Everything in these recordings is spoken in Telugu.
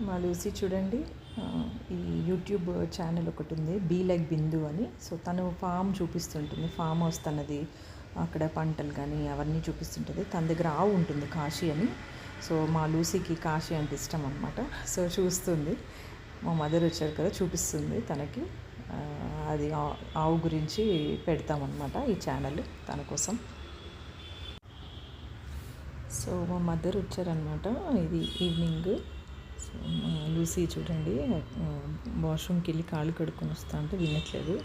మా లూసీ చూడండి, ఈ యూట్యూబ్ ఛానల్ ఒకటి ఉంది, బీ లైక్ బిందు అని. సో తను ఫామ్ చూపిస్తుంటుంది, ఫామ్ హౌస్ తనది, అక్కడ పంటలు కానీ అవన్నీ చూపిస్తుంటుంది. తన దగ్గర ఆవు ఉంటుంది కాశీ అని. సో మా లూసీకి కాశీ అంటే ఇష్టం అనమాట. సో చూస్తుంది, మా మదర్ వచ్చారు కదా, చూపిస్తుంది తనకి. అది ఆవు గురించి పెడతామన్నమాట ఈ ఛానల్ తన కోసం. సో మా మదర్ వచ్చారనమాట, ఇది ఈవినింగ్. సో లూసీ చూడండి, వాష్రూమ్కి వెళ్ళి కాళ్ళు కడుక్కొని వస్తా అంటే వినట్లేదు,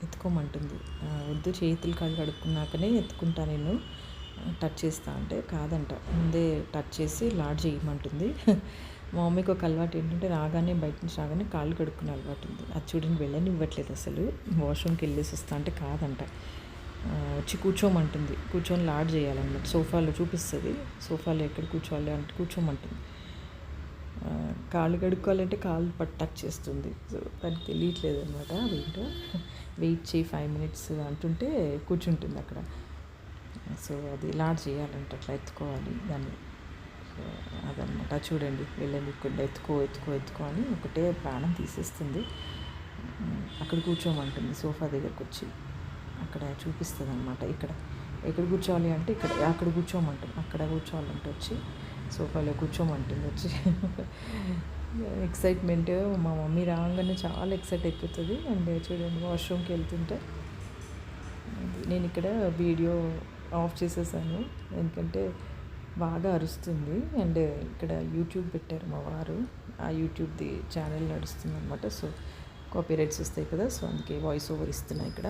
ఎత్తుకోమంటుంది. వద్దు, చేతులు కాళ్ళు కడుక్కున్నాకనే ఎత్తుకుంటా నేను, టచ్ చేస్తా అంటే కాదంట, ముందే టచ్ చేసి లాడ్ చేయమంటుంది. మా మమ్మీకి ఒక అలవాటు ఏంటంటే, రాగానే బయట నుంచి రాగానే కాళ్ళు కడుక్కునే అలవాటు ఉంది. అది చూడండి, వెళ్ళని ఇవ్వట్లేదు అసలు. వాష్రూమ్కి వెళ్ళేసి వస్తా అంటే కాదంట, వచ్చి కూర్చోమంటుంది. కూర్చొని లాడ్ చేయాలన్నమాట. సోఫాలో చూపిస్తుంది, సోఫాలో ఎక్కడ కూర్చోవాలి అంటే కూర్చోమంటుంది. కాళ్ళు కడుక్కోవాలంటే కాళ్ళు టచ్ చేస్తుంది. సో దానికి తెలియట్లేదు అనమాట అదేంటో. వెయిట్ చేయి 5 minutes అంటుంటే కూర్చుంటుంది అక్కడ. సో అది లాడ్ చేయాలంటే అట్లా ఎత్తుకోవాలి దాన్ని. సో అదనమాట. చూడండి, వెళ్ళనికుండా ఎత్తుకో ఎత్తుకో ఎత్తుకో అని ఒకటే ప్రాణం తీసేస్తుంది. అక్కడ కూర్చోమంటుంది, సోఫా దగ్గరకు వచ్చి అక్కడ చూపిస్తుంది అనమాట. ఎక్కడ కూర్చోవాలి అంటే అక్కడ కూర్చోమంటుంది, అక్కడ కూర్చోవాలంటే వచ్చి సోఫాలో కూర్చోమంటుంది వచ్చి. ఎక్సైట్మెంట్, మా మమ్మీ రాగానే చాలా ఎక్సైట్ అయిపోతుంది. అండ్ చూడండి, వాష్రూమ్కి వెళ్తుంటే నేను ఇక్కడ వీడియో ఆఫ్ చేసేసాను, ఎందుకంటే బాగా అరుస్తుంది. అండ్ ఇక్కడ యూట్యూబ్ పెట్టారు మా వారు, ఆ యూట్యూబ్ది ఛానల్ నడుస్తుంది అనమాట. సో కాపీరైట్స్ వస్తాయి కదా, సో అందుకే వాయిస్ ఓవర్ ఇస్తున్నాయి ఇక్కడ.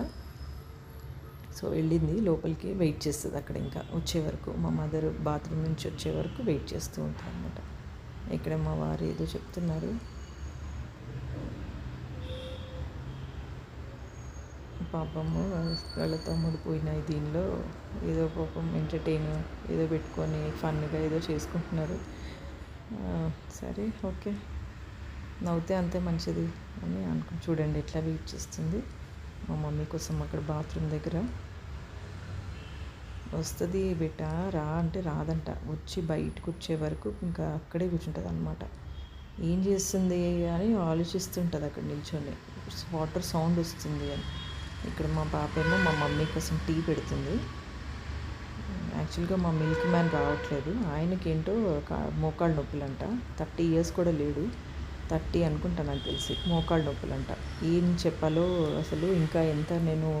సో వెళ్ళింది లోపలికి, వెయిట్ చేస్తుంది అక్కడ ఇంకా వచ్చే వరకు. మా మదర్ బాత్రూమ్ నుంచి వచ్చే వరకు వెయిట్ చేస్తూ ఉంటారు అనమాట. ఇక్కడ మా వారు ఏదో చెప్తున్నారు. పాపము వాళ్ళ తమ్ముడు పోయినాయి దీనిలో, ఏదో పాపం ఎంటర్టైన్ ఏదో పెట్టుకొని ఫన్గా ఏదో చేసుకుంటున్నారు. సరే, ఓకే, నవ్వుతే అంతే మంచిది అని చూడండి ఎట్లా వెయిట్ చేస్తుంది మా మమ్మీ కోసం అక్కడ బాత్రూమ్ దగ్గర. వస్తుంది బిడ్డ, రా అంటే రాదంట, వచ్చి బయటకు వచ్చే వరకు ఇంకా అక్కడే కూర్చుంటుంది అనమాట. ఏం చేస్తుంది అని ఆలోచిస్తుంటుంది అక్కడ నిల్చొని. వాటర్ సౌండ్ వస్తుంది అని. ఇక్కడ మా పాప ఏమో మా మమ్మీ కోసం టీ పెడుతుంది. యాక్చువల్గా మా మిల్క్ మ్యాన్ రావట్లేదు, ఆయనకి ఏంటో మోకాళ్ళ నొప్పులంట. 30 years కూడా లేడు, 30 అనుకుంటా నాకు తెలిసి. మోకాళ్ళ నొప్పులంట. ఏం చెప్పాలో అసలు, ఇంకా ఎంత నేను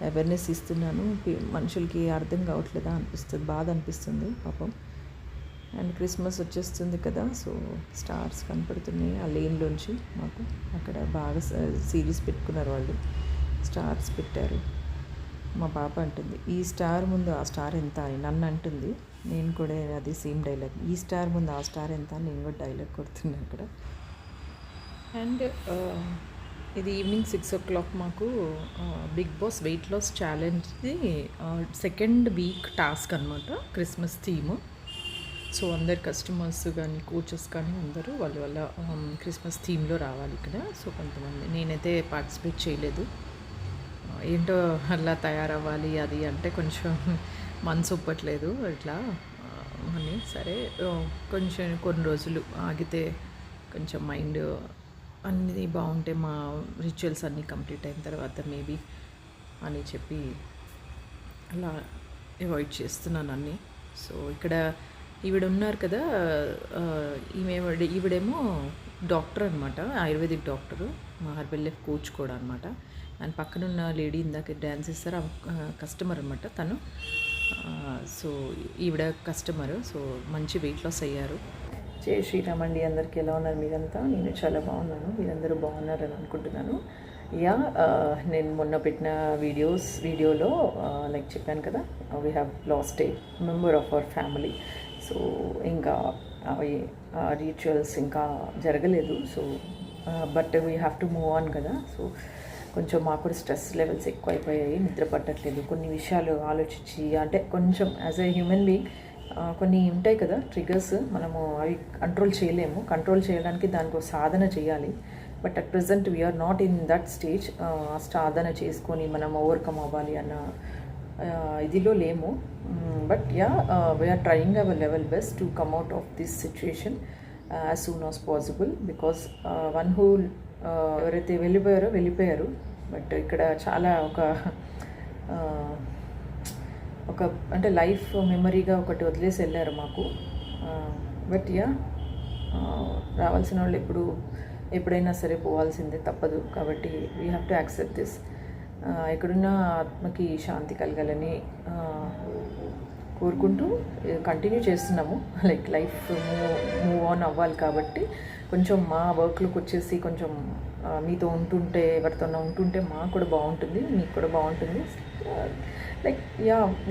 అవేర్నెస్ ఇస్తున్నాను, మనుషులకి అర్థం కావట్లేదా అనిపిస్తుంది, బాధ అనిపిస్తుంది పాపం. అండ్ క్రిస్మస్ వచ్చేస్తుంది కదా, సో స్టార్స్ కనపడుతున్నాయి ఆ లేన్లోంచి మాకు. అక్కడ బాగా సిరీస్ పెట్టుకున్నారు వాళ్ళు, స్టార్స్ పెట్టారు. మా పాప అంటుంది, ఈ స్టార్ ముందు ఆ స్టార్ ఎంత అని నన్ను అంటుంది. నేను కూడా అది సేమ్ డైలాగ్, ఈ స్టార్ ముందు ఆ స్టార్ ఎంత అని నేను కూడా డైలాగ్ కొడుతున్నాను అక్కడ. అండ్ ఇది ఈవినింగ్ 6 o'clock మాకు బిగ్ బాస్ వెయిట్ లాస్ ఛాలెంజ్ది 2nd week టాస్క్ అనమాట, క్రిస్మస్ థీమ్. సో అందరు కస్టమర్స్ కానీ కోచెస్ కానీ అందరూ వాళ్ళ క్రిస్మస్ థీమ్లో రావాలి ఇక్కడ. సో కొంతమంది, నేనైతే పార్టిసిపేట్ చేయలేదు, ఏంటో అలా తయారవ్వాలి అది అంటే కొంచెం మనసు ఒప్పట్లేదు ఇట్లా అని. సరే, కొంచెం కొన్ని రోజులు ఆగితే కొంచెం మైండ్ అన్నీ బాగుంటే, మా రిచువల్స్ అన్నీ కంప్లీట్ అయిన తర్వాత మేబీ అని చెప్పి అలా అవాయిడ్ చేస్తున్నాను అన్నీ. సో ఇక్కడ ఈవిడ ఉన్నారు కదా, ఈవిడేమో డాక్టర్ అనమాట, ఆయుర్వేదిక్ డాక్టరు, మా హెర్బల్ లైఫ్ కోచ్ కూడా అనమాట. అండ్ పక్కనున్న లేడీ ఇందాక డ్యాన్స్ ఇస్తారు, కస్టమర్ అనమాట తను. సో ఈవిడ కస్టమరు. సో మంచి వెయిట్ లాస్ అయ్యారు. జై శ్రీరామ్ అండి, అందరికీ ఎలా ఉన్నారు మీరంతా? నేను చాలా బాగున్నాను, మీరందరూ బాగున్నారని అనుకుంటున్నాను. యా, నేను మొన్న పెట్టిన వీడియోలో లైక్ చెప్పాను కదా, we have lost a member of our family. So ఇంకా అవి రిచువల్స్ ఇంకా జరగలేదు. So but we have to move on కదా. సో కొంచెం మాకు కూడా స్ట్రెస్ లెవెల్స్ ఎక్కువ అయిపోయాయి, నిద్ర పట్టట్లేదు. కొన్ని విషయాలు ఆలోచించి, అంటే కొంచెం యాజ్ ఎ హ్యూమన్ బీయింగ్ కొన్ని ఉంటాయి కదా ట్రిగర్స్, మనము అవి కంట్రోల్ చేయలేము. కంట్రోల్ చేయడానికి దానికి ఒక సాధన చేయాలి. But at present we are not in that stage. సాధన చేసుకొని మనం ఓవర్కమ్ అవ్వాలి అన్న ఇదిలో లేము. But yeah, we are trying our level best to come out of this situation. As soon as possible. Because one who ఎవరైతే వెళ్ళిపోయారు. బట్ ఇక్కడ చాలా ఒక అంటే లైఫ్ మెమరీగా ఒకటి వదిలేసి వెళ్ళారు మాకు. బట్ రావాల్సిన వాళ్ళు ఎప్పుడైనా సరే పోవాల్సిందే, తప్పదు. కాబట్టి we have to accept this. ఎక్కడున్న ఆత్మకి శాంతి కలగాలని కోరుకుంటూ కంటిన్యూ చేస్తున్నాము. లైక్ లైఫ్ మూవ్ ఆన్ అవ్వాలి కాబట్టి కొంచెం మా వర్క్లోకి వచ్చేసి కొంచెం మీతో ఉంటుంటే, ఎవరితోనో ఉంటుంటే మాకు కూడా బాగుంటుంది, మీకు కూడా బాగుంటుంది. Like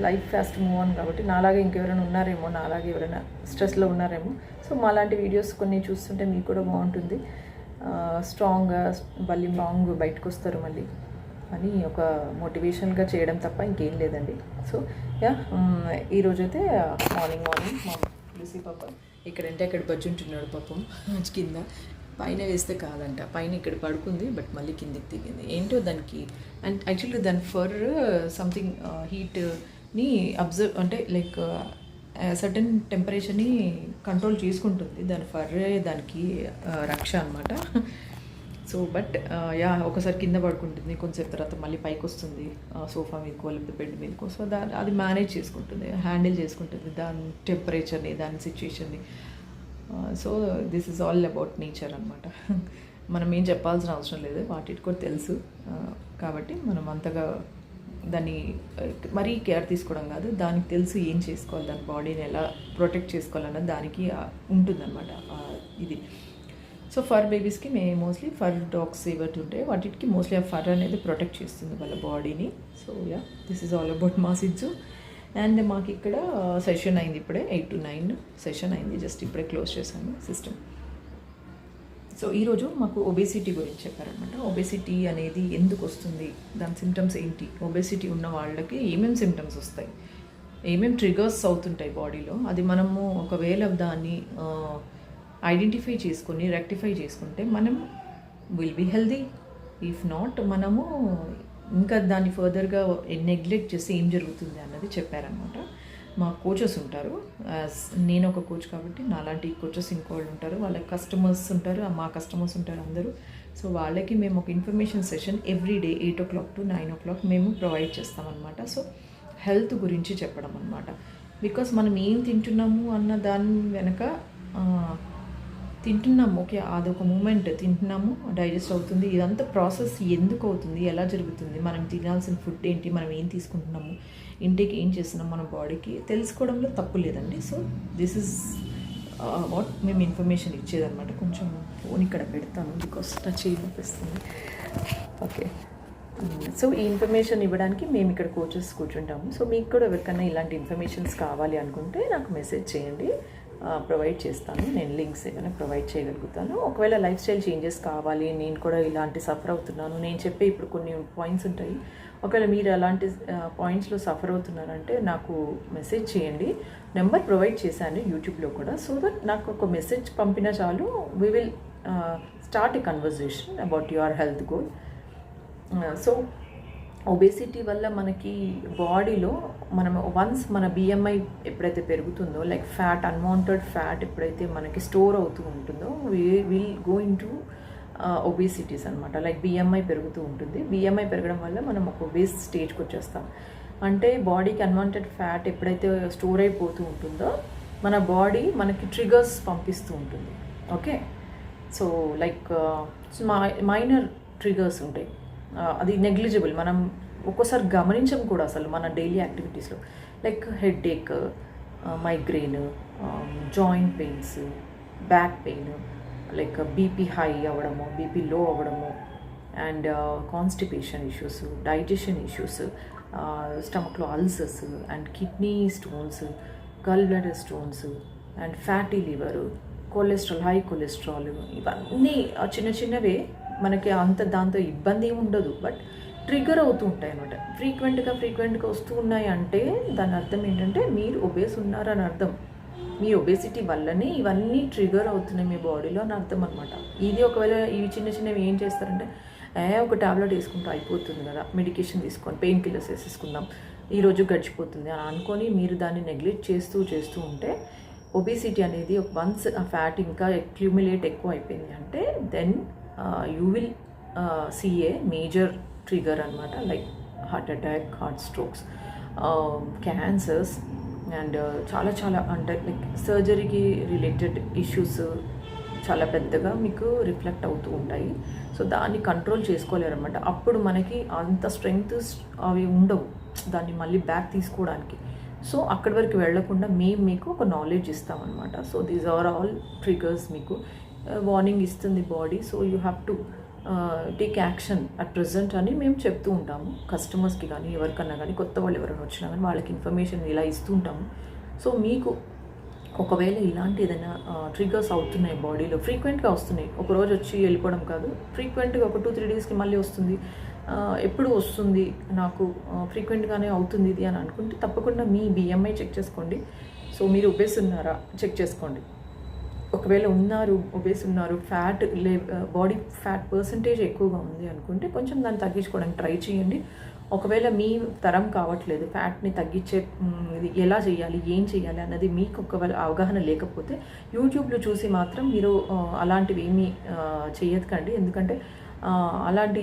life fast move on కాబట్టి నాలాగే ఇంకెవరైనా ఉన్నారేమో, నాలాగే ఎవరైనా స్ట్రెస్లో ఉన్నారేమో. సో మాలాంటి వీడియోస్ కొన్ని చూస్తుంటే మీకు కూడా బాగుంటుంది. స్ట్రాంగ్గా బయటకు వస్తారు మళ్ళీ అని ఒక మోటివేషన్గా చేయడం తప్ప ఇంకేం లేదండి. సో ఈరోజైతే మార్నింగ్ మా తులసి పాప ఇక్కడంటే అక్కడ బజ్జుంటున్నాడు పాపం కింద. పైన వేస్తే కాదంట, పైన ఇక్కడ పడుకుంది, బట్ మళ్ళీ కిందికి దిగింది. ఏంటో దానికి అండ్ యాక్చువల్లీ దాని ఫర్ సంథింగ్ హీట్ని అబ్జర్వ్ అంటే లైక్ సర్టన్ టెంపరేచర్ని కంట్రోల్ చేసుకుంటుంది. దాని ఫర్రే దానికి రక్ష అనమాట. సో బట్ ఒకసారి కింద పడుకుంటుంది, కొంచెంసేపు తర్వాత మళ్ళీ పైకి వస్తుంది సోఫా మీదకో లేకపోతే బెడ్ మీదకో. సో అది మేనేజ్ చేసుకుంటుంది, హ్యాండిల్ చేసుకుంటుంది దాని టెంపరేచర్ని, దాని సిచ్యుయేషన్ని. So this is all about nature అనమాట. మనం ఏం చెప్పాల్సిన అవసరం లేదు, వాటికి కూడా తెలుసు. కాబట్టి మనం అంతగా దాన్ని మరీ కేర్ తీసుకోవడం కాదు, దానికి తెలుసు ఏం చేసుకోవాలి, దాని బాడీని ఎలా ప్రొటెక్ట్ చేసుకోవాలన్నది దానికి ఉంటుందన్నమాట ఇది. సో ఫర్ బేబీస్కి మేము మోస్ట్లీ ఫర్ డాగ్స్ ఏవైతే ఉంటాయి వాటికి మోస్ట్లీ ఆ ఫర్ అనేది ప్రొటెక్ట్ చేస్తుంది వాళ్ళ బాడీని. So this is all about మా సిజ్జు. అండ్ మాకు ఇక్కడ సెషన్ అయింది, ఇప్పుడే 8 to 9 సెషన్ అయింది, జస్ట్ ఇప్పుడే క్లోజ్ చేశాను సిస్టమ్. సో ఈరోజు మాకు ఒబేసిటీ గురించి చెప్పారనమాట. ఒబేసిటీ అనేది ఎందుకు వస్తుంది, దాని సిమ్టమ్స్ ఏంటి, ఒబేసిటీ ఉన్న వాళ్ళకి ఏమేమి సిమ్టమ్స్ వస్తాయి, ఏమేమి ట్రిగర్స్ అవుతుంటాయి బాడీలో, అది మనము ఒకవేళ దాన్ని ఐడెంటిఫై చేసుకొని రెక్టిఫై చేసుకుంటే మనం will be healthy. If not మనము ఇంకా దాన్ని ఫర్దర్గా నెగ్లెక్ట్ చేసి ఏం జరుగుతుంది అన్నది చెప్పారనమాట. మా కోచెస్ ఉంటారు, నేను ఒక కోచ్ కాబట్టి నాలాంటి కోచెస్ ఇంకోళ్ళు ఉంటారు, వాళ్ళ కస్టమర్స్ ఉంటారు, మా కస్టమర్స్ ఉంటారు అందరూ. సో వాళ్ళకి మేము ఒక information session every day 8 o'clock to 9 o'clock మేము ప్రొవైడ్ చేస్తామన్నమాట. సో హెల్త్ గురించి చెప్పడం అనమాట. బికాస్ మనం ఏం తింటున్నాము అన్న దాని వెనక తింటున్నాము, ఓకే అదొక మూమెంట్, తింటున్నాము, డైజెస్ట్ అవుతుంది, ఇదంతా ప్రాసెస్ ఎందుకు అవుతుంది, ఎలా జరుగుతుంది, మనం తినాల్సిన ఫుడ్ ఏంటి, మనం ఏం తీసుకుంటున్నాము, ఇంటికి ఏం చేస్తున్నాం మన బాడీకి తెలుసుకోవడంలో తప్పు లేదండి. సో దిస్ ఇస్ వాట్ మేము ఇన్ఫర్మేషన్ ఇచ్చేదన్నమాట. కొంచెం ఫోన్ ఇక్కడ పెడతాను బికాస్ టచ్ అనిపిస్తుంది. ఓకే, సో ఈ ఇన్ఫర్మేషన్ ఇవ్వడానికి మేము ఇక్కడ కోచెస్ కూర్చుంటాము. సో మీకు కూడా ఎవరికైనా ఇలాంటి ఇన్ఫర్మేషన్స్ కావాలి అనుకుంటే నాకు మెసేజ్ చేయండి, ప్రొవైడ్ చేస్తాను. నేను లింక్స్ ఏమైనా ప్రొవైడ్ చేయగలుగుతాను. ఒకవేళ లైఫ్ స్టైల్ చేంజెస్ కావాలి, నేను కూడా ఇలాంటి సఫర్ అవుతున్నాను, నేను చెప్పే ఇప్పుడు కొన్ని పాయింట్స్ ఉంటాయి, ఒకవేళ మీరు అలాంటి పాయింట్స్లో సఫర్ అవుతున్నారంటే నాకు మెసేజ్ చేయండి. నెంబర్ ప్రొవైడ్ చేశాను యూట్యూబ్లో కూడా. సో దట్ నాకు ఒక మెసేజ్ పంపినా చాలు, we will start a conversation about your health goal. So obesity వల్ల మనకి బాడీలో మనం వన్స్ మన బిఎంఐ ఎప్పుడైతే పెరుగుతుందో, లైక్ ఫ్యాట్, అన్వాంటెడ్ ఫ్యాట్ ఎప్పుడైతే మనకి స్టోర్ అవుతూ ఉంటుందో, will go in to obesities అనమాట. లైక్ బిఎంఐ పెరుగుతూ ఉంటుంది. బిఎంఐ పెరగడం వల్ల మనం ఒక ఒబేస్ స్టేజ్కి వచ్చేస్తాం. అంటే బాడీకి అన్వాంటెడ్ ఫ్యాట్ ఎప్పుడైతే స్టోర్ అయిపోతూ ఉంటుందో మన బాడీ మనకి ట్రిగర్స్ పంపిస్తూ ఉంటుంది. Okay, so like minor triggers ఉంటాయి, అది నెగ్లిజిబుల్, మనం ఒక్కోసారి గమనించం కూడా అసలు మన డైలీ యాక్టివిటీస్లో. Like headache, migraine, joint pains, back pain, like BP high అవ్వడము, బీపీ లో అవ్వడము, and constipation issues, digestion issues, స్టమక్లో ulcers, and kidney stones, gall bladder stones, and fatty liver, cholesterol, high cholesterol, ఇవన్నీ చిన్న చిన్నవే మనకి దాంతో ఇబ్బంది ఏమి ఉండదు, బట్ ట్రిగర్ అవుతూ ఉంటాయి అన్నమాట. ఫ్రీక్వెంట్గా వస్తూ ఉన్నాయి అంటే దాని అర్థం ఏంటంటే మీరు ఒబేస్ ఉన్నారని అర్థం. మీ ఒబేసిటీ వల్లనే ఇవన్నీ ట్రిగర్ అవుతున్నాయి మీ బాడీలో అని అర్థం అనమాట. ఇది ఒకవేళ ఇవి చిన్నవి ఏం చేస్తారంటే ఒక టాబ్లెట్ వేసుకుంటూ అయిపోతుంది కదా, మెడికేషన్ తీసుకొని పెయిన్ కిల్లర్స్ వేసేసుకుందాం, ఈరోజు గడిచిపోతుంది అని అనుకొని మీరు దాన్ని నెగ్లెక్ట్ చేస్తూ ఉంటే ఒబేసిటీ అనేది వన్స్ ఆ ఫ్యాట్ ఇంకా అక్యూములేట్ ఎక్కువ అయిపోయింది అంటే then you will see a major trigger అనమాట, like heart attack, heart strokes, cancers and చాలా అంటే లైక్ సర్జరీకి రిలేటెడ్ ఇష్యూస్ చాలా పెద్దగా మీకు రిఫ్లెక్ట్ అవుతూ ఉంటాయి. సో దాన్ని కంట్రోల్ చేసుకోలేరన్నమాట. అప్పుడు మనకి అంత స్ట్రెంగ్త్ అవి ఉండవు దాన్ని మళ్ళీ బ్యాక్ తీసుకోవడానికి. సో అక్కడి వరకు వెళ్లకుండా మేము మీకు ఒక నాలెడ్జ్ ఇస్తామన్నమాట. So these are all triggers, మీకు వార్నింగ్ ఇస్తుంది body. So you have to take action at present అని మేము చెప్తూ ఉంటాము కస్టమర్స్కి కానీ ఎవరికన్నా కానీ, కొత్త వాళ్ళు ఎవరైనా వచ్చినా కానీ వాళ్ళకి ఇన్ఫర్మేషన్ ఇలా ఇస్తూ ఉంటాము. సో మీకు ఒకవేళ ఇలాంటి ఏదైనా ట్రిగర్స్ అవుతున్నాయి బాడీలో, ఫ్రీక్వెంట్గా వస్తున్నాయి, ఒకరోజు వచ్చి వెళ్ళిపోవడం కాదు, ఫ్రీక్వెంట్గా ఒక 2-3 డేస్కి మళ్ళీ వస్తుంది, ఎప్పుడు వస్తుంది నాకు ఫ్రీక్వెంట్గానే అవుతుంది ఇది అని అనుకుంటే తప్పకుండా మీ బిఎంఐ చెక్ చేసుకోండి. సో మీరు ఒబేస్ ఉన్నారా చెక్ చేసుకోండి. ఒకవేళ ఒబేస్ ఉన్నారు, ఫ్యాట్ బాడీ ఫ్యాట్ పర్సంటేజ్ ఎక్కువగా ఉంది అనుకుంటే కొంచెం దాన్ని తగ్గించుకోవడానికి ట్రై చేయండి. ఒకవేళ మీ తరం కావట్లేదు, ఫ్యాట్ని తగ్గించే ఇది ఎలా చేయాలి, ఏం చేయాలి అన్నది మీకు ఒకవేళ అవగాహన లేకపోతే యూట్యూబ్లో చూసి మాత్రం మీరు అలాంటివి ఏమీ చేయకండి. ఎందుకంటే అలాంటి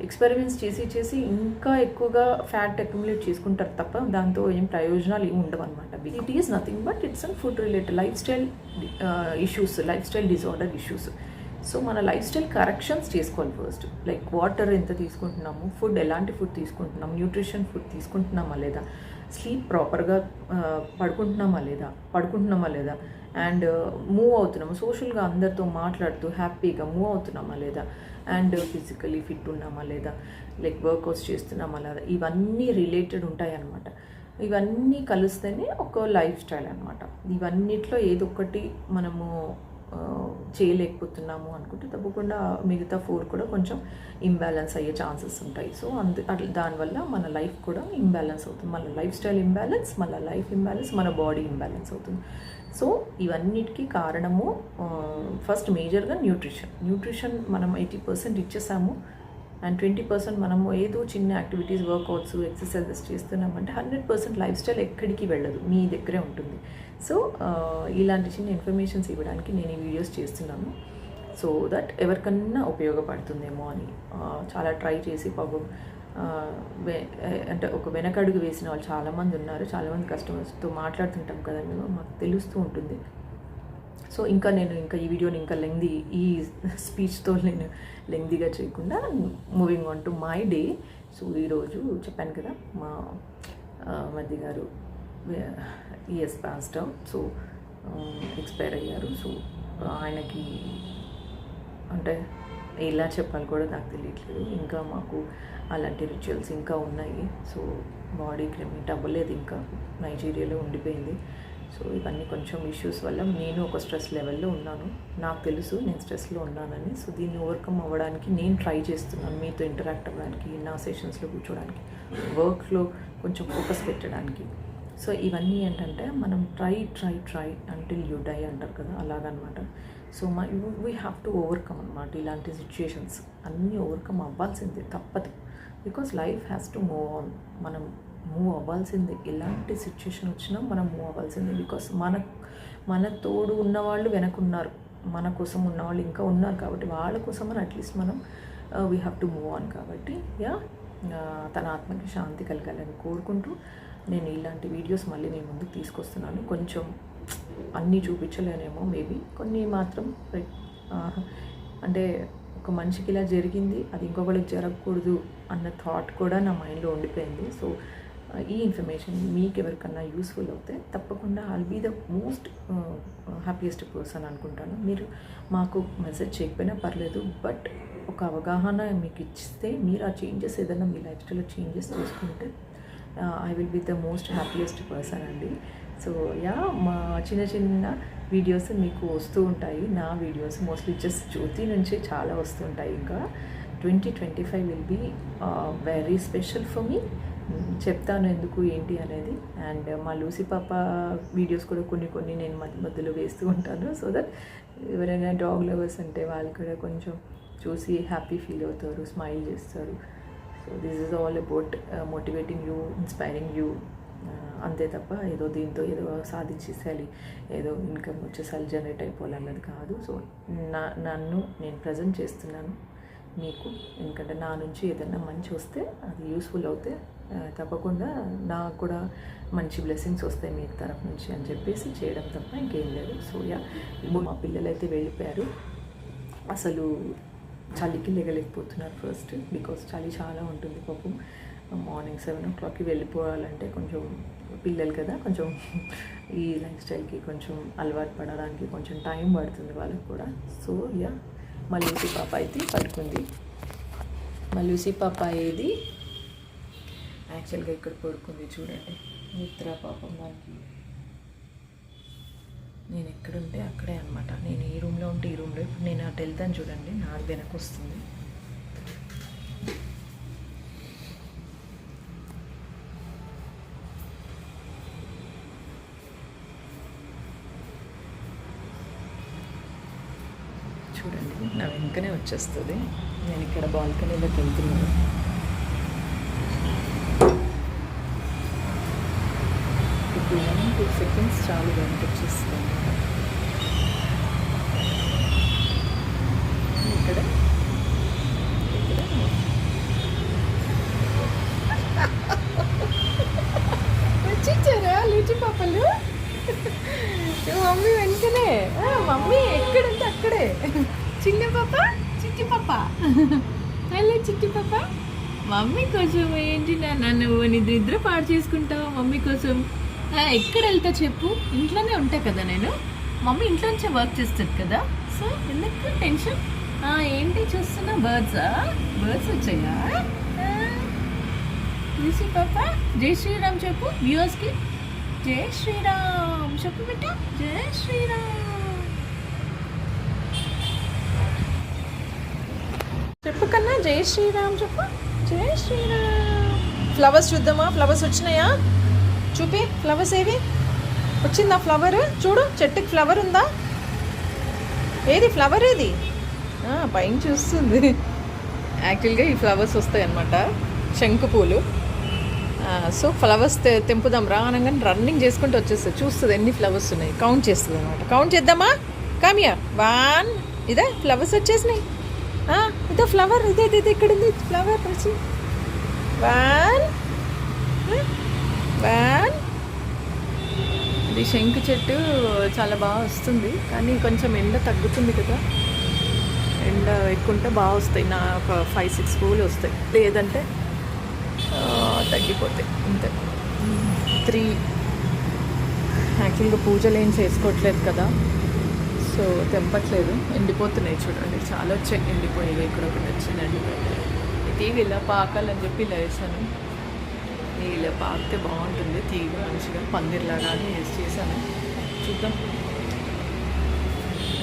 ఎక్స్పెరిమెంట్స్ చేసి ఇంకా ఎక్కువగా ఫ్యాట్ అక్యుములేట్ చేసుకుంటారు తప్ప దాంతో ఏం ప్రయోజనాలు ఏమి ఉండవు అనమాట. It is nothing but it's an food related life style issues, life style disorder issues. So మన లైఫ్ స్టైల్ కరెక్షన్స్ చేసుకోవాలి ఫస్ట్. లైక్ వాటర్ ఎంత తీసుకుంటున్నాము, ఫుడ్ ఎలాంటి ఫుడ్ తీసుకుంటున్నాము, న్యూట్రిషన్ ఫుడ్ తీసుకుంటున్నామా లేదా, స్లీప్ ప్రాపర్గా పడుకుంటున్నామా లేదా, అండ్ మూవ్ అవుతున్నామా, సోషల్గా అందరితో మాట్లాడుతూ హ్యాపీగా మూవ్ అవుతున్నామా లేదా, అండ్ ఫిజికలీ ఫిట్ ఉన్నామా లేదా, లైక్ వర్కౌట్స్ చేస్తున్నామా లేదా, ఇవన్నీ రిలేటెడ్ ఉంటాయి అన్నమాట. ఇవన్నీ కలిస్తేనే ఒక లైఫ్ స్టైల్ అనమాట. ఇవన్నిట్లో ఏదో ఒకటి మనము చేయలేకపోతున్నాము అనుకుంటే తప్పకుండా మిగతా 4 కూడా కొంచెం ఇంబ్యాలెన్స్ అయ్యే ఛాన్సెస్ ఉంటాయి. సో దానివల్ల మన లైఫ్ కూడా ఇంబ్యాలెన్స్ అవుతుంది. మన లైఫ్ స్టైల్ ఇంబ్యాలెన్స్, మన లైఫ్ ఇంబ్యాలెన్స్, మన బాడీ ఇంబ్యాలెన్స్ అవుతుంది. సో ఇవన్నిటికీ కారణము ఫస్ట్ మేజర్గా న్యూట్రిషన్ మనం 80% ఇచ్చేసాము అండ్ 20% మనము ఏదో చిన్న యాక్టివిటీస్, వర్కౌట్స్, ఎక్సర్సైజెస్ చేస్తున్నామంటే 100% లైఫ్ స్టైల్ ఎక్కడికి వెళ్ళదు, మీ దగ్గరే ఉంటుంది. సో ఇలాంటి చిన్న ఇన్ఫర్మేషన్స్ ఇవ్వడానికి నేను ఈ వీడియోస్ చేస్తున్నాను. సో దట్ ఎవరికన్నా ఉపయోగపడుతుందేమో అని చాలా ట్రై చేసి పాపం అంటే ఒక వెనకడుగు వేసిన వాళ్ళు చాలామంది ఉన్నారు. చాలామంది కస్టమర్స్తో మాట్లాడుతుంటాం కదా మేము, మాకు తెలుస్తూ ఉంటుంది. సో నేను ఈ వీడియోని ఇంకా ఈ స్పీచ్తో నేను లెంగ్దీగా చేయకుండా moving on to my day. So ఈరోజు చెప్పాను కదా మా మధ్య గారు years passed out, so expire అయ్యారు. సో ఆయనకి అంటే ఎలా చెప్పాలి కూడా నాకు తెలియట్లేదు. ఇంకా మాకు అలాంటి రిచువల్స్ ఇంకా ఉన్నాయి. సో బాడీ క్రిమిట్ అవ్వలేదు, ఇంకా నైజీరియాలో ఉండిపోయింది. సో ఇవన్నీ కొంచెం ఇష్యూస్ వల్ల నేను ఒక స్ట్రెస్ లెవెల్లో ఉన్నాను. నాకు తెలుసు నేను స్ట్రెస్లో ఉన్నానని. సో దీన్ని ఓవర్కమ్ అవ్వడానికి నేను ట్రై చేస్తున్నాను, మీతో ఇంటరాక్ట్ అవ్వడానికి, నా సెషన్స్లో కూర్చోడానికి, వర్క్లో కొంచెం ఫోకస్ పెట్టడానికి. సో ఇవన్నీ ఏంటంటే మనం ట్రై అంటిల్ యూ డై అంటారు కదా, అలాగనమాట. So we have to overcome అనమాట. ఇలాంటి సిచ్యుయేషన్స్ అన్నీ ఓవర్కమ్ అవ్వాల్సిందే, తప్పదు. Because life has to move on. మనం మూవ్ అవ్వాల్సిందే. ఎలాంటి సిచ్యుయేషన్ వచ్చినా మనం మూవ్ అవ్వాల్సిందే. బికాస్ మన తోడు ఉన్నవాళ్ళు వెనకున్నారు, మన కోసం ఉన్నవాళ్ళు ఇంకా ఉన్నారు. కాబట్టి వాళ్ళ కోసం అని అట్లీస్ట్ మనం we have to move on. కాబట్టి తన ఆత్మకి శాంతి కలగాలని కోరుకుంటూ నేను ఇలాంటి వీడియోస్ మళ్ళీ మీ ముందుకు తీసుకొస్తున్నాను. కొంచెం అన్నీ చూపించలేనేమో, మేబీ కొన్ని మాత్రం అంటే ఒక మనిషికి ఇలా జరిగింది, అది ఇంకొకరికి జరగకూడదు అన్న థాట్ కూడా నా మైండ్లో ఉండిపోయింది. సో ఈ ఇన్ఫర్మేషన్ మీకు ఎవరికన్నా యూస్ఫుల్ అవుతే తప్పకుండా I'll be the most happiest person అనుకుంటాను. మీరు మాకు మెసేజ్ చేయకపోయినా పర్లేదు, బట్ ఒక అవగాహన మీకు ఇస్తే మీరు ఆ చేంజెస్ ఏదైనా మీ లైఫ్ స్టైల్లో చేంజెస్ చేసుకుంటే I will be the most happiest person అండి. సో మా చిన్న వీడియోస్ మీకు వస్తూ ఉంటాయి. నా వీడియోస్ మోస్ట్లీ జస్ట్ జ్యోతి నుంచి చాలా వస్తుంటాయి. ఇంకా 2025 will be very special for me. చెప్తాను ఎందుకు ఏంటి అనేది. అండ్ మా లూసీ పాప వీడియోస్ కూడా కొన్ని నేను మధ్యలో వేస్తూ ఉంటాను. సో దట్ ఎవరైనా డాగ్ లవర్స్ అంటే వాళ్ళు కూడా కొంచెం చూసి హ్యాపీ ఫీల్ అవుతారు, స్మైల్ చేస్తారు. So this is all about motivating you, inspiring you, అంతే తప్ప ఏదో దీంతో ఏదో సాధించేసేయాలి, ఏదో ఇన్కమ్ వచ్చేసారి జనరేట్ అయిపోవాలి అన్నది కాదు. సో నన్ను నేను ప్రజెంట్ చేస్తున్నాను మీకు, ఎందుకంటే నా నుంచి ఏదైనా మంచి వస్తే అది యూస్ఫుల్ అవుతే తప్పకుండా నాకు కూడా మంచి బ్లెస్సింగ్స్ వస్తాయి మీ తరఫు నుంచి అని చెప్పేసి చేయడం తప్ప ఇంకేం లేదు. సో మా పిల్లలు అయితే వెళ్ళిపోయారు. అసలు చలికి లేగలేకపోతున్నారు ఫస్ట్, బికాస్ చలి చాలా ఉంటుంది పాపం. మార్నింగ్ 7 o'clockకి వెళ్ళిపోవాలంటే కొంచెం పిల్లలు కదా, కొంచెం ఈ లైఫ్ స్టైల్కి కొంచెం అలవాటు పడడానికి కొంచెం టైం పడుతుంది వాళ్ళకి కూడా. సో మల్లూసి పాప అయితే పడుకుంది. మల్లూసి పాప ఏది యాక్చువల్గా ఇక్కడ పడుకుంది చూడండి, నిద్ర పాపం దానికి. నేను ఎక్కడుంటే అక్కడే అనమాట, నేను ఈ రూమ్లో ఉంటే ఈ రూమ్లో. ఇప్పుడు నేను అటు వెళ్తాను చూడండి, నాకు వెనక్కి వస్తుంది. చూడండి నా వెనుకనే వచ్చేస్తుంది. నేను ఇక్కడ బాల్కనీలోకి వెళ్తున్నాను. ఇప్పుడు 1-2 seconds చాలు వెనక్కి వచ్చేస్తుంది. ఇక్కడ వచ్చేచ్చారా లిచి పాపలు? మమ్మీ వెనుకనే, మమ్మీ ఎక్కడంటే అక్కడే. చిన్న పాప, చిట్టి పాప, హలో చిట్టి పాప. మమ్మీ కోసం ఏంటి నన్ను నిద్ర పాడు చేసుకుంటావు మమ్మీ కోసం? ఎక్కడ వెళ్తా చెప్పు, ఇంట్లోనే ఉంటా కదా నేను. మమ్మీ ఇంట్లో నుంచే వర్క్ చేస్తుంది కదా, సో ఎందుకు టెన్షన్? ఏంటి చూస్తున్నా, బర్డ్స్ వచ్చాయా? లిసి పాప జై శ్రీరామ్ చెప్పు వ్యూవర్స్కి. జై శ్రీరామ్ చెప్పు బిడ్డ, జై శ్రీరామ్ చెప్పు కన్నా, జై శ్రీరామ్ చెప్పు, జై శ్రీరామ్. ఫ్లవర్స్ చూద్దామా? ఫ్లవర్స్ వచ్చినాయా? చూపి ఫ్లవర్స్ ఏవి వచ్చిందా? ఫ్లవర్ చూడు, చెట్టుకి ఫ్లవర్ ఉందా? ఏది ఫ్లవర్ ఏది? పైన చూస్తుంది. యాక్చువల్గా ఈ ఫ్లవర్స్ వస్తాయి అన్నమాట, శంకు పూలు. సో ఫ్లవర్స్ తెంపుదాం రా అనగానే రన్నింగ్ చేసుకుంటూ వచ్చేస్తుంది, చూస్తుంది ఎన్ని ఫ్లవర్స్ ఉన్నాయి, కౌంట్ చేస్తుంది అనమాట. కౌంట్ చేద్దామా? కామియా 1. ఇదే ఫ్లవర్స్ వచ్చేసినాయి. ఇదో ఫ్లవర్, ఇదే ఇక్కడ ఉంది ఫ్లవర్ వచ్చి. 1 ఇది శంకు చెట్టు చాలా బాగా వస్తుంది, కానీ కొంచెం ఎండ తగ్గుతుంది కదా, ఎండ ఎక్కువ ఉంటే బాగా వస్తాయి. నా ఒక 5-6 పూలు వస్తాయి, లేదంటే తగ్గిపోతాయి అంతే. 3 యాక్చువల్గా పూజలు ఏం చేసుకోవట్లేదు కదా, సో తెంపట్లేదు, ఎండిపోతున్నాయి చూడండి, చాలా వచ్చాయి ఎండిపోయాయి. ఇక్కడ ఒకటి వచ్చింది ఎండిపోయింది. తీగ ఇలా పాకాలని చెప్పి ఇలా వేసాను. ఇలా పాకితే బాగుంటుంది తీగ, మంచిగా పందిర్లాగానే చేశాను. చూద్దాం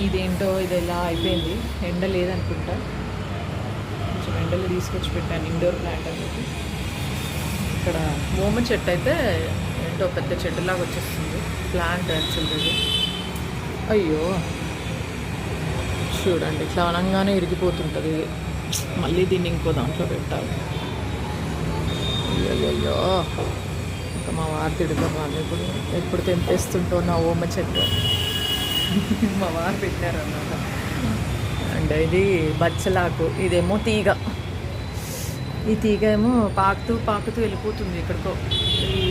ఇదేంటో, ఇది ఎలా అయిపోయింది. ఎండ లేదనుకుంటా, కొంచెం ఎండలు తీసుకొచ్చి పెట్టాను, ఇండోర్ ప్లాంట్ అని చెప్పి. ఇక్కడ మోమ చెట్టు అయితే ఏంటో పెద్ద చెట్టులాగా వచ్చేస్తుంది, ప్లాంట్ యాక్చువల్గా. అయ్యో చూడండి, ఇట్లా అనంగానే ఇరిగిపోతుంటుంది. మళ్ళీ దీన్ని ఇంకో దాంట్లో పెట్టాలి. అయ్యో ఇంకా మా వారు తిడతాం వాళ్ళు, ఎప్పుడు తెంపేస్తుంటో నా ఓమ చెట్టు. మా వారు పెట్టారన్నమాట. అండ్ ఇది బచ్చలాకు, ఇదేమో తీగ. ఈ తీగ ఏమో పాకుతూ వెళ్ళిపోతుంది ఎక్కడికో.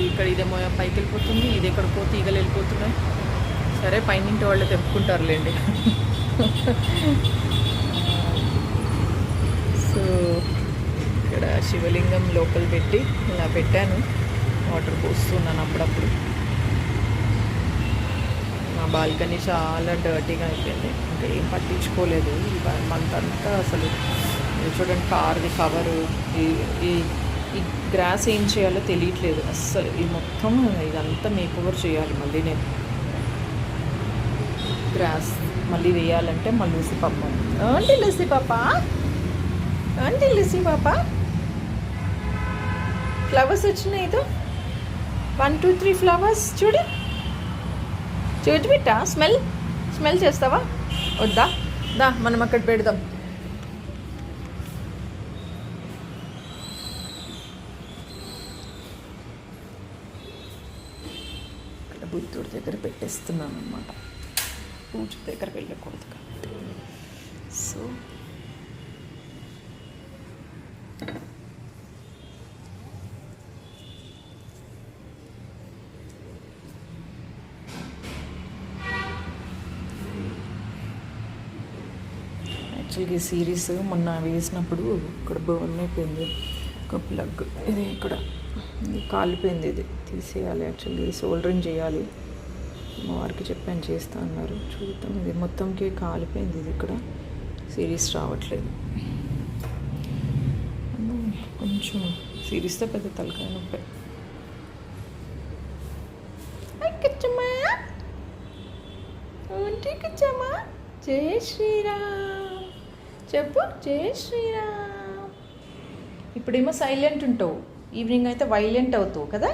ఇక్కడ ఇదేమో పైకి వెళ్ళిపోతుంది, ఇది ఎక్కడికో తీగలు వెళ్ళిపోతున్నాయి. సరే పైనింటి వాళ్ళు తెంపుకుంటారులేండి. సో ఇక్కడ శివలింగం లోపల పెట్టి ఇలా పెట్టాను, వాటర్ పోస్తున్నాను అప్పుడప్పుడు. మా బాల్కనీ చాలా డర్టీగా అయిపోయింది, ఇంకా ఏం పట్టించుకోలేదు ఈ మంత్ అంతా. అసలు చూడండి కార్ది కవరు, ఈ గ్రాస్ ఏం చేయాలో తెలియట్లేదు అస్సలు. ఈ మొత్తం ఇదంతా మేక్ ఓవర్ చేయాలి మళ్ళీ నేను. గ్రాస్ మళ్ళీ వేయాలంటే మళ్ళీ లూసి పాప, ఆంటీ లూసి పాప, ఆంటీ లూసి పాప. ఫ్లవర్స్ వచ్చినాయి, ఇదో 1, 2, 3 ఫ్లవర్స్ చూడు బిట్ట. స్మెల్ చేస్తావా? వద్దా? దా మనం అక్కడ పెడదాం. బుద్ధుడి దగ్గర పెట్టేస్తున్నాను అనమాట. పూజ దగ్గర వెళ్ళకూడదు కాబట్టి. సో యాక్చువల్గా ఈ సిరీస్ మొన్న వేసినప్పుడు ఇక్కడ బర్న్ అయిపోయింది ఒక ప్లగ్. ఇది ఇక్కడ ఇది కాలిపోయింది. ఇది తీసేయాలి. యాక్చువల్లీ ఇది సోల్డరింగ్ చేయాలి. మా వారికి చెప్పాను చేస్తా అన్నారు. చూద్దాం. ఇది మొత్తంకి కాలిపోయింది. ఇది ఇక్కడ సిరీస్ రావట్లేదు. కొంచెం సిరీస్తో పెద్ద తలకాయ నొప్పి. కూర్చోమ్మా, కూర్చోమ్మా. జై శ్రీరామ్ చెప్పు. జై శ్రీరామ్. ఇప్పుడేమో సైలెంట్ ఉంటావు, ఈవినింగ్ అయితే వైలెంట్ అవుతావు కదా.